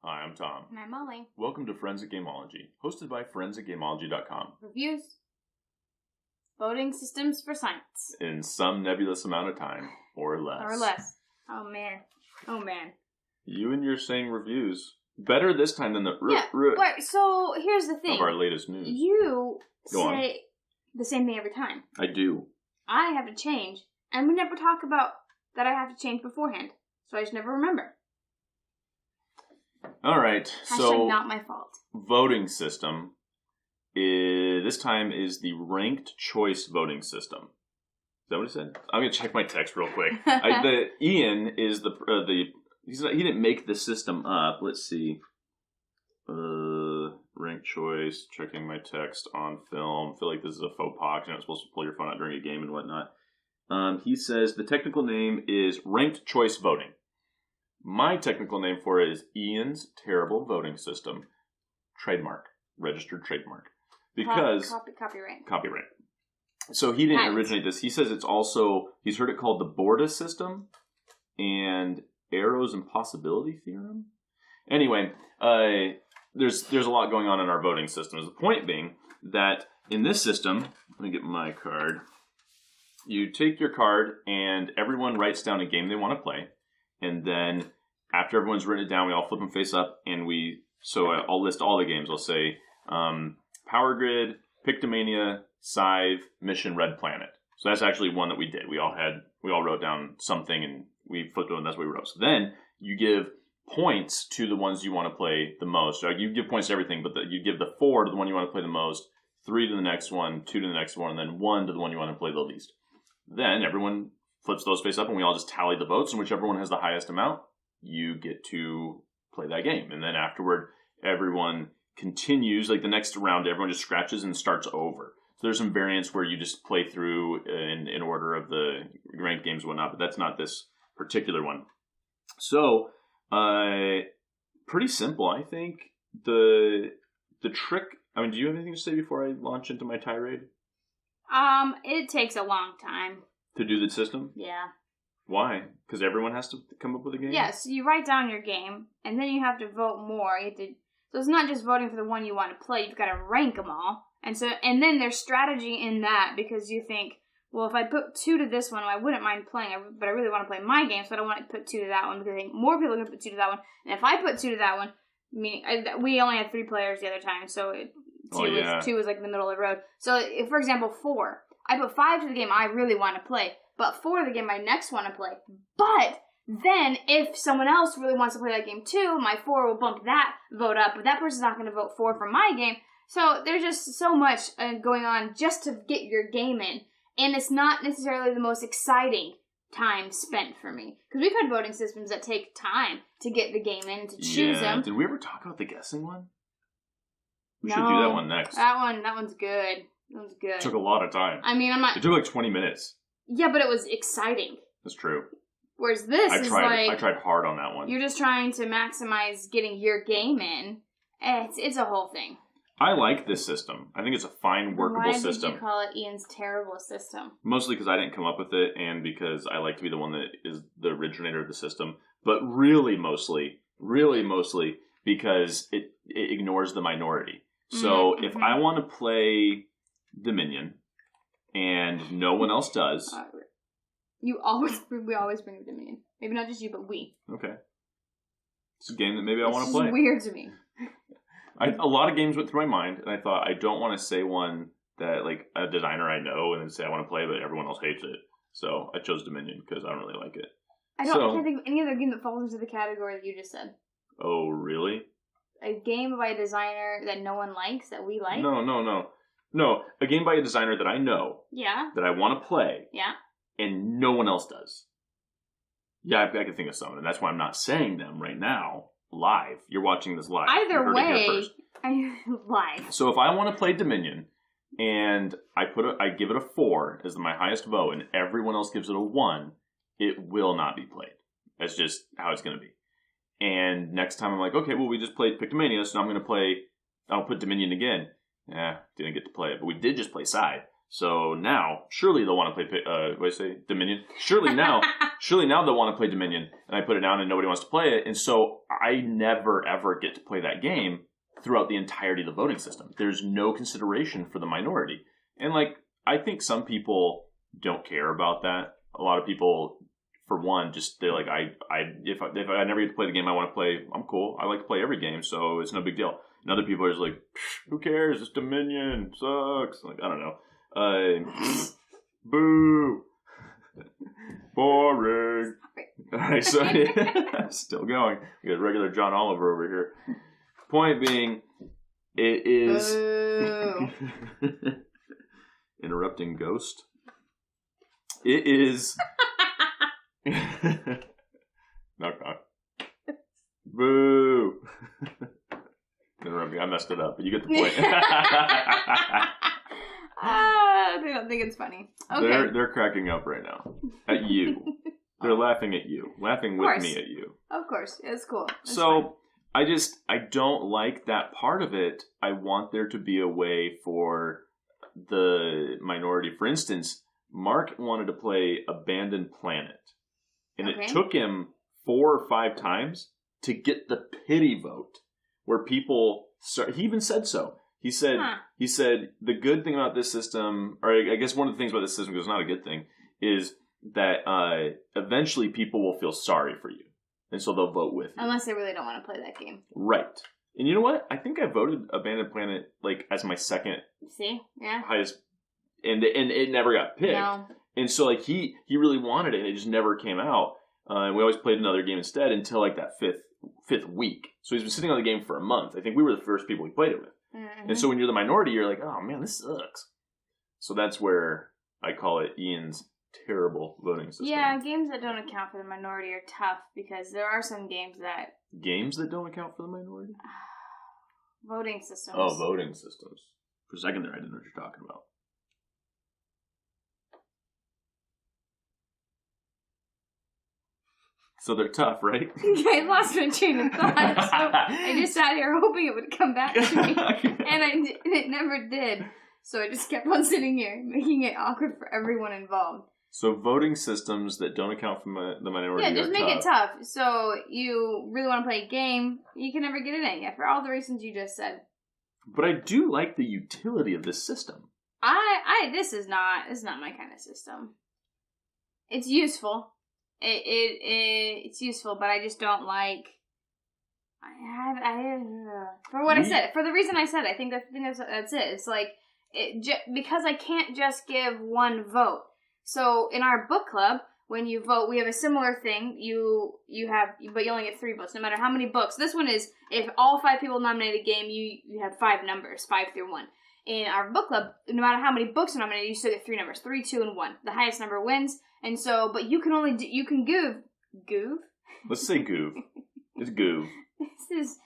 Hi, I'm Tom. And I'm Molly. Welcome to Forensic Gameology, hosted by Gameology.com. Reviews. Voting systems for science. In some nebulous amount of time, or less. Oh, man. You and your saying reviews. Better this time than the Right, so here's the thing. Of our latest news. You Go say on. the same thing every time. I do. I have to change, and we never talk about that I have to change beforehand, so I just never remember. All right, Hashtag not my fault. Voting system. This time is the ranked choice voting system. Is that what he said? I'm going to check my text real quick. Ian is he didn't make the system up. Let's see. Ranked choice, checking my text on film. I feel like this is a faux pas. You're not supposed to pull your phone out during a game and whatnot. He says the technical name is ranked choice voting. My technical name for it is Ian's Terrible Voting System. Trademark. Registered trademark. Because... Copyright. So he didn't originate this. He says it's also... He's heard it called the Borda system and Arrow's Impossibility Theorem. Anyway, there's a lot going on in our voting systems. The point being that in this system... Let me get my card. You take your card and everyone writes down a game they want to play. And then after everyone's written it down, we all flip them face up, and I'll list all the games. I'll say Power Grid, Pictomania, Scythe, Mission Red Planet. So that's actually one that we did. We all wrote down something, and we flipped it, and that's what we wrote. So then you give points to the ones you want to play the most. You give points to everything, but you give the 4 to the one you want to play the most, 3 to the next one, 2 to the next one, and then 1 to the one you want to play the least. Then everyone flips those face up, and we all just tally the votes, and whichever one has the highest amount, you get to play that game. And then afterward, everyone continues, like the next round, everyone just scratches and starts over. So there's some variants where you just play through in order of the ranked games and whatnot, but that's not this particular one. So, pretty simple, I think. The trick, do you have anything to say before I launch into my tirade? It takes a long time. To do the system? Yeah. Why? Because everyone has to come up with a game? Yeah, so you write down your game, and then you have to vote more. So it's not just voting for the one you want to play, you've got to rank them all. And then there's strategy in that, because you think, well, if I put 2 to this one, I wouldn't mind playing, but I really want to play my game, so I don't want to put 2 to that one, because I think more people are going to put 2 to that one. And if I put 2 to that one, meaning we only had 3 players the other time, so 2 was like in the middle of the road. So, if, for example, 4... I put 5 to the game I really want to play, but 4 to the game I next want to play. But then, if someone else really wants to play that game too, my 4 will bump that vote up, but that person's not going to vote 4 for my game. So there's just so much going on just to get your game in, and it's not necessarily the most exciting time spent for me. Because we've had voting systems that take time to get the game in, to choose them. Did we ever talk about the guessing one? We should do that one next. That one's good. That was good. It took a lot of time. It took like 20 minutes. Yeah, but it was exciting. That's true. Whereas this I tried hard on that one. You're just trying to maximize getting your game in. It's a whole thing. I like this system. I think it's a fine, workable system. Why did you call it Ian's Terrible System? Mostly because I didn't come up with it, and because I like to be the one that is the originator of the system. But really mostly because it ignores the minority. So if I want to play Dominion, and no one else does. We always bring up Dominion. Maybe not just you, but we. Okay. It's a game that maybe I want to play. It's weird to me. A lot of games went through my mind, and I thought, I don't want to say one that, like, a designer I know, and then say I want to play, but everyone else hates it. So I chose Dominion, because I don't really like it. I can't think of any other game that falls into the category that you just said. Oh, really? A game by a designer that no one likes, that we like? No, a game by a designer that I know. Yeah. That I want to play. Yeah. And no one else does. Yeah, I can think of some, and that's why I'm not saying them right now, live. You're watching this live. Either way, live. So if I want to play Dominion, and I give it a 4 as my highest vote, and everyone else gives it a 1, it will not be played. That's just how it's going to be. And next time I'm like, okay, well, we just played Pictomania, so now I'll put Dominion again. Didn't get to play it, but we did just play Scythe. So now, surely they'll want to play, what did I say? Dominion? Surely now they'll want to play Dominion, and I put it down and nobody wants to play it, and so I never ever get to play that game throughout the entirety of the voting system. There's no consideration for the minority. And like, I think some people don't care about that. A lot of people, for one, just, they're like, if I never get to play the game I want to play, I'm cool. I like to play every game, so it's no big deal. And other people are just like, who cares? It's Dominion. Sucks. Like, I don't know. Boo. Boring. Alright, so still going. We got regular John Oliver over here. Point being, it is interrupting Ghost. It is knock knock. Boo. Interrupting. I messed it up, but you get the point. They don't think it's funny. Okay. They're cracking up right now at you. They're laughing at you, laughing with me at you. Of course, it's cool. It's so fine. I don't like that part of it. I want there to be a way for the minority. For instance, Mark wanted to play Abandoned Planet, and it took him 4 or 5 times to get the pity vote, where people start. He even said so. He said the good thing about this system, or I guess one of the things about this system, because it's not a good thing, is that eventually people will feel sorry for you, and so they'll vote with you. Unless they really don't want to play that game. Right. And you know what? I think I voted Abandoned Planet like as my second highest, and it never got picked. No. And so like he really wanted it, and it just never came out. And we always played another game instead until like that fifth week. So he's been sitting on the game for a month. I think we were the first people he played it with. Mm-hmm. And so when you're the minority, you're like, oh man, this sucks. So that's where I call it Ian's terrible voting system. Yeah, games that don't account for the minority are tough, because there are some games that... Games that don't account for the minority? Voting systems. Oh, voting systems. For a second there, I didn't know what you're talking about. So they're tough, right? I lost my train of thought. So I just sat here hoping it would come back to me. And it never did. So I just kept on sitting here, making it awkward for everyone involved. So voting systems that don't account for the minority just make it tough. So you really want to play a game, you can never get it in yet, for all the reasons you just said. But I do like the utility of this system. This is not my kind of system. It's useful. It's useful, but I just don't like. For what I said, for the reason I said, I think that's it. It's like because I can't just give one vote. So in our book club, when you vote, we have a similar thing. You have, but you only get 3 votes, no matter how many books. This one is if all 5 people nominate a game, you have 5 numbers, 5 through 1. In our book club, no matter how many books are nominated, you still get 3 numbers, 3, 2, and 1. The highest number wins. And so, but you can only you can give. Let's say goof. It's goof. This is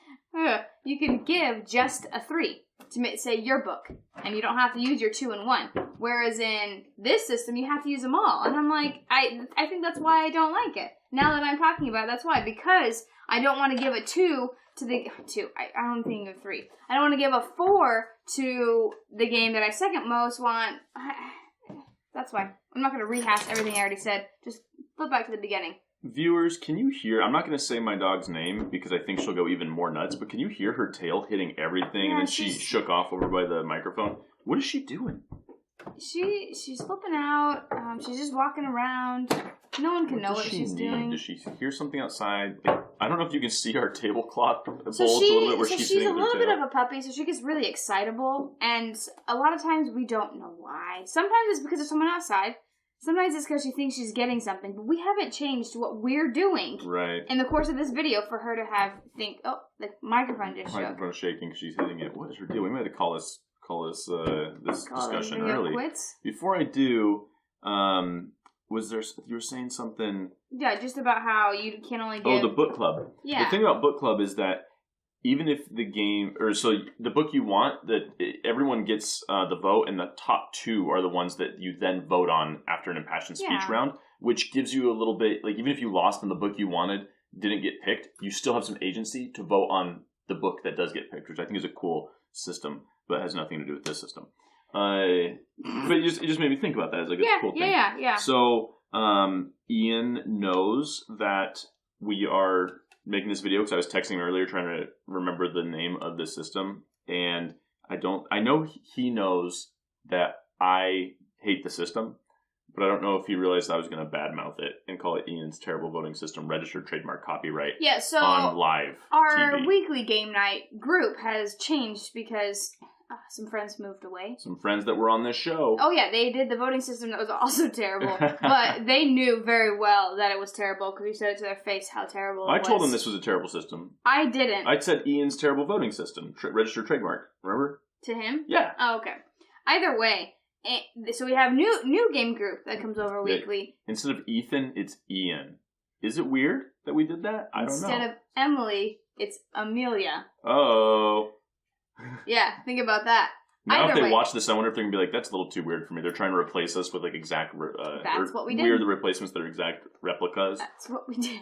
you can give just a 3 to say your book, and you don't have to use your 2 and 1. Whereas in this system, you have to use them all. And I'm like, I think that's why I don't like it. Now that I'm talking about it, that's why, because I don't want to give a 2 to the 2. I don't think of 3. I don't want to give a 4 to the game that I second most want. That's why. I'm not going to rehash everything I already said. Just flip back to the beginning. Viewers, can you hear... I'm not going to say my dog's name because I think she'll go even more nuts, but can you hear her tail hitting everything, and then she shook off over by the microphone? What is she doing? She's flipping out. She's just walking around. No one can know what she's doing. Does she hear something outside? Like, I don't know if you can see our tablecloth bulge a little bit where she's sitting with her tail. She's a little bit of a puppy, so she gets really excitable, and a lot of times we don't know why. Sometimes it's because there's someone outside. Sometimes it's because she thinks she's getting something, but we haven't changed what we're doing in the course of this video for her to think, oh, the microphone just shook. The microphone's shaking because she's hitting it. What is her deal? We might have to call this discussion early. Quits? Before I do, was there, you were saying something? Yeah, just about how you can only give... Oh, the book club. Yeah. The thing about book club is that even if the game, or so the book you want, everyone gets the vote, and the top 2 are the ones that you then vote on after an impassioned speech round, which gives you a little bit, like, even if you lost and the book you wanted didn't get picked, you still have some agency to vote on the book that does get picked, which I think is a cool system, but has nothing to do with this system. But it just made me think about that as like a cool thing. Yeah. So, Ian knows that we are making this video because I was texting him earlier trying to remember the name of the system, and I know he knows that I hate the system, but I don't know if he realized I was going to badmouth it and call it Ian's terrible voting system, registered trademark copyright. Yeah, so on live our TV. weekly game night group has changed because some friends moved away. Some friends that were on this show. Oh yeah, they did the voting system that was also terrible, but they knew very well that it was terrible because we said it to their face how terrible it was. I told them this was a terrible system. I didn't. I said Ian's terrible voting system, registered trademark. Remember? To him? Yeah. Oh, okay. Either way, so we have new game group that comes over weekly. Instead of Ethan, it's Ian. Is it weird that we did that? I don't know. Instead of Emily, it's Amelia. Oh. Yeah, think about that. Now Either if they way, watch this, I wonder if they're going to be like, that's a little too weird for me. They're trying to replace us with like exact... that's what we did. Weird replacements that are exact replicas. That's what we did.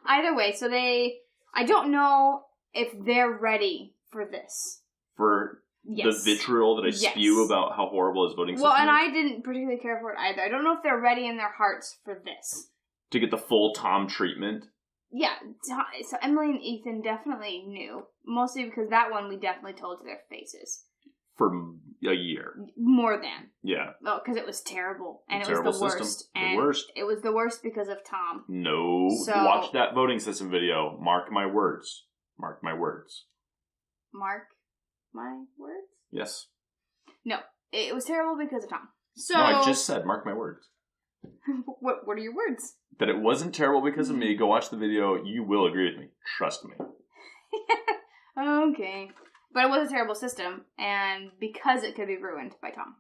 Either way, so I don't know if they're ready for this. For the vitriol that I spew about how horrible his voting system is? Well, and I didn't particularly care for it either. I don't know if they're ready in their hearts for this. To get the full Tom treatment? Yeah, so Emily and Ethan definitely knew. Mostly because that one we definitely told to their faces. For a year. More than. Yeah. Oh, because it was terrible. And it terrible was the worst. System. And the worst. it was the worst because of Tom. No. So, watch that voting system video. Mark my words. Mark my words. Mark my words? Yes. No. It was terrible because of Tom. So, no, I just said mark my words. What are your words? That it wasn't terrible because of me. Go watch the video. You will agree with me. Trust me. Okay. But it was a terrible system, and because it could be ruined by Tom.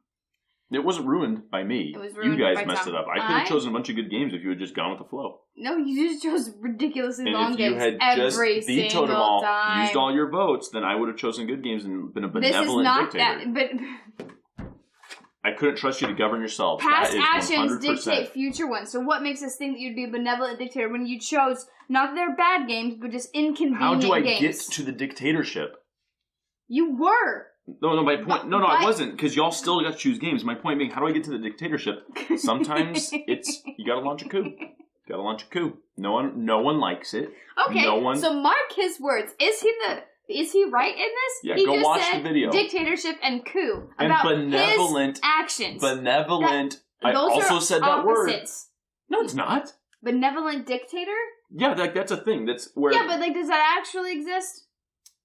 It wasn't ruined by me. It was ruined you guys by messed Tom. it up. I could have chosen a bunch of good games if you had just gone with the flow. No, you just chose ridiculously long games And if you had just vetoed them all, time. used all your votes, then I would have chosen good games and been a benevolent this is not dictator. That, but I couldn't trust you to govern yourself. Past that is actions 100%. dictate future ones. So what makes us think that you'd be a benevolent dictator when you chose not that they're bad games, but just inconvenient games? How do I get to the dictatorship? You were. No, my point... No, I wasn't, because y'all still got to choose games. My point being, how do I get to the dictatorship? Sometimes it's... You gotta launch a coup. No one likes it. Okay, so mark his words. Is he right in this? Yeah, he go just watch said the video. Dictatorship and coup. And about benevolent... his actions. Benevolent... I also said that word. No, it's not. Benevolent dictator? Yeah, that's a thing. That's where... Yeah, but does that actually exist?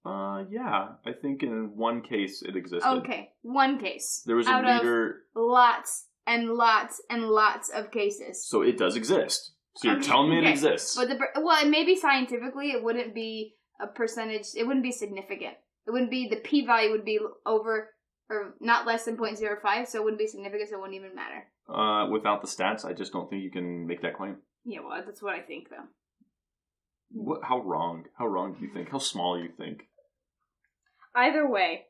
Yeah. I think in one case it existed. Okay, one case. There was a leader... lots and lots and lots of cases. So it does exist. So you're telling me it exists. But and maybe scientifically it wouldn't be a percentage, it wouldn't be significant. It wouldn't be, the p-value would be over, or not less than 0.05, so it wouldn't be significant, so it wouldn't even matter. Without the stats, I just don't think you can make that claim. Yeah, well, that's what I think, though. How wrong? How wrong do you think? How small do you think? Either way,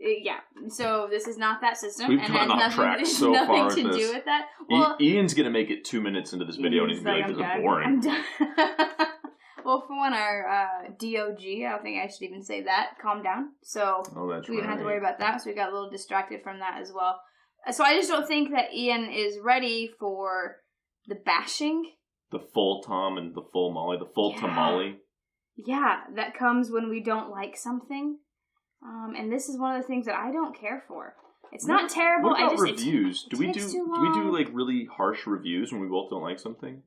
yeah. So this is not that system, We've and gone off track so nothing far to with this. do with that. Well, Ian's gonna make it 2 minutes into this video, and he's gonna be like, "This is boring." I'm done. Well, for one, our DOG, I don't think I should even say that. Calm down. So we didn't have to worry about that. So we got a little distracted from that as well. So I just don't think that Ian is ready for the bashing. The full Tom and the full Molly, the full ToMolly. Yeah, that comes when we don't like something. And this is one of the things that I don't care for. It's not terrible. What about reviews? Do we do like really harsh reviews when we both don't like something?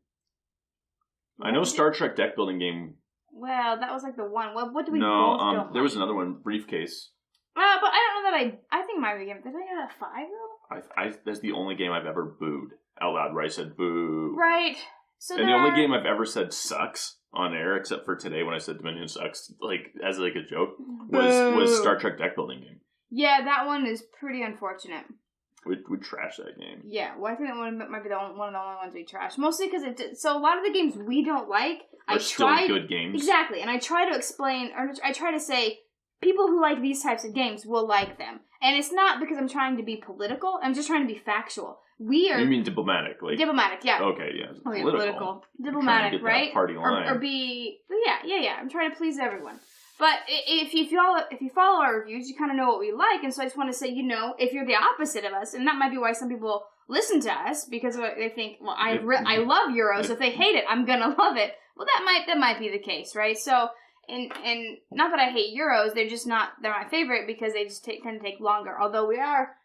I know Star Trek deck building game. Well, that was like the one. What do we both don't like? There was another one, Briefcase. But I don't know that I think my game. Did I get a 5 though? That's the only game I've ever booed out loud where I said boo. Right. So and the only game I've ever said sucks on air, except for today when I said Dominion sucks, like as like a joke, was Star Trek deck building game. Yeah, that one is pretty unfortunate. We trashed that game. Yeah, well, I think that one might be one of the only ones we trashed. Mostly because so a lot of the games we don't like, are still good games. Exactly, and I try to explain, or I try to say, people who like these types of games will like them. And it's not because I'm trying to be political, I'm just trying to be factual. You mean diplomatic? Like diplomatic, yeah. Okay, yeah. Political. Diplomatic, right? Party line. Or be, yeah. I'm trying to please everyone. But if you follow our reviews, you kind of know what we like, and so I just want to say, if you're the opposite of us, and that might be why some people listen to us, because they think, well, I love Euros, so if they hate it, I'm gonna love it. Well, that might be the case, right? So, and not that I hate Euros, they're my favorite because they just tend to take longer. Although we are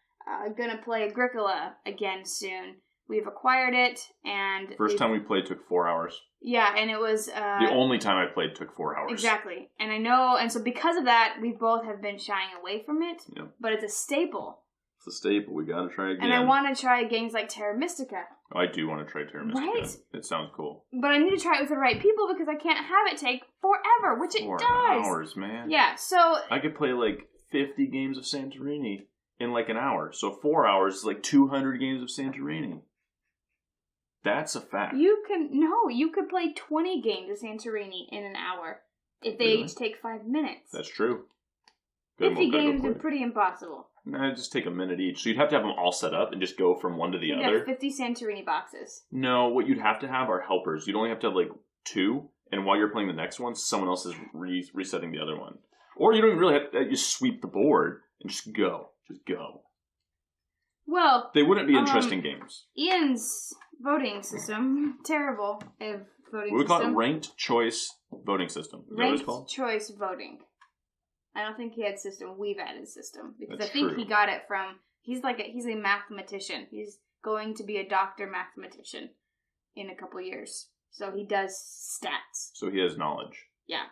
gonna play Agricola again soon. We've acquired it, and first time we played took 4 hours. Yeah, and it was the only time I played took 4 hours. Exactly, and I know, and so because of that, we both have been shying away from it. Yep. But it's a staple. It's a staple. We got to try again. And I want to try games like Terra Mystica. I do want to try Terra Mystica. Right? It sounds cool. But I need to try it with the right people because I can't have it take forever, which it does. 4 hours, man. Yeah, so I could play like 50 games of Santorini in like an hour. So 4 hours is like 200 games of Santorini. That's a fact. You could play 20 games of Santorini in an hour if they each take 5 minutes. That's true. 50 games is pretty impossible. Nah, just take a minute each. So you'd have to have them all set up and just go from one to the other. Have 50 Santorini boxes. No, what you'd have to have are helpers. You'd only have to have like 2, and while you're playing the next one, someone else is resetting the other one. Or you don't even really have to just sweep the board and just go. Just go. Well, they wouldn't be interesting games. Ian's voting system, terrible voting system. We call it ranked choice voting system. Is ranked choice voting. I don't think he had system. We've added system because I think he got it from. He's a mathematician. He's going to be a doctor mathematician in a couple years. So he does stats. So he has knowledge. Yeah,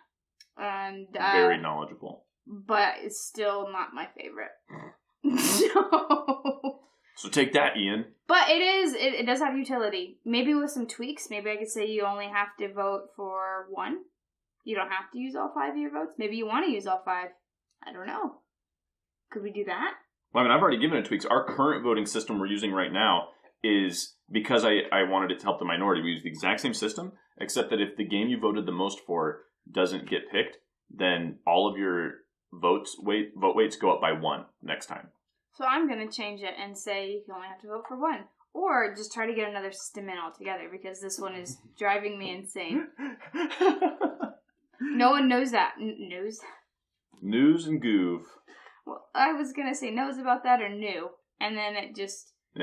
and very knowledgeable. But it's still not my favorite. So take that, Ian. But it does have utility. Maybe with some tweaks. Maybe I could say you only have to vote for 1. You don't have to use all 5 of your votes. Maybe you want to use all 5. I don't know. Could we do that? Well, I mean, I've already given it tweaks. Our current voting system we're using right now is, because I wanted it to help the minority, we use the exact same system, except that if the game you voted the most for doesn't get picked, then all of your vote weights go up by 1 next time. So I'm going to change it and say you only have to vote for 1. Or just try to get another system in altogether, because this one is driving me insane. No one knows that. News and goof. Well, I was going to say knows about that or knew. And then it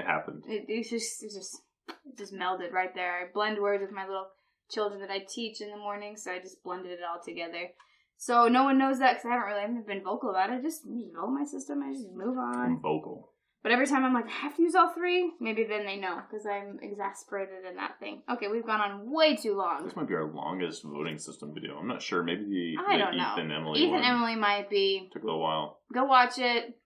happened. It just melded right there. I blend words with my little children that I teach in the morning, so I just blended it all together. So no one knows that because I haven't been vocal about it. I just vote my system. I just move on. I'm vocal. But every time I'm like, I have to use all 3, maybe then they know, because I'm exasperated in that thing. Okay, we've gone on way too long. This might be our longest voting system video. I'm not sure. Maybe the Ethan Emily Ethan Emily might be. Took a little while. Go watch it.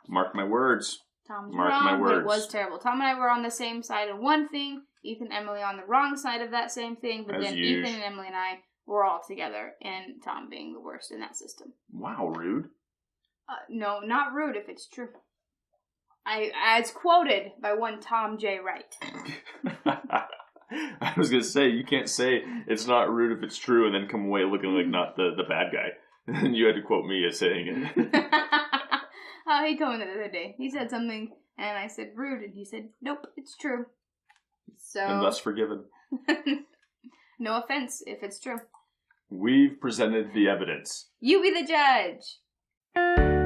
Mark my words. Tom's wrong, but it was terrible. Tom and I were on the same side of one thing. Ethan and Emily on the wrong side of that same thing. But then Ethan and Emily and I were all together, and Tom being the worst in that system. Wow, rude. No, not rude if it's true. As quoted by one Tom J. Wright. I was going to say, you can't say it's not rude if it's true and then come away looking like not the bad guy. And then you had to quote me as saying it. He told me that the other day. He said something, and I said rude, and he said, nope, it's true. So, and thus forgiven. No offense if it's true. We've presented the evidence. You be the judge.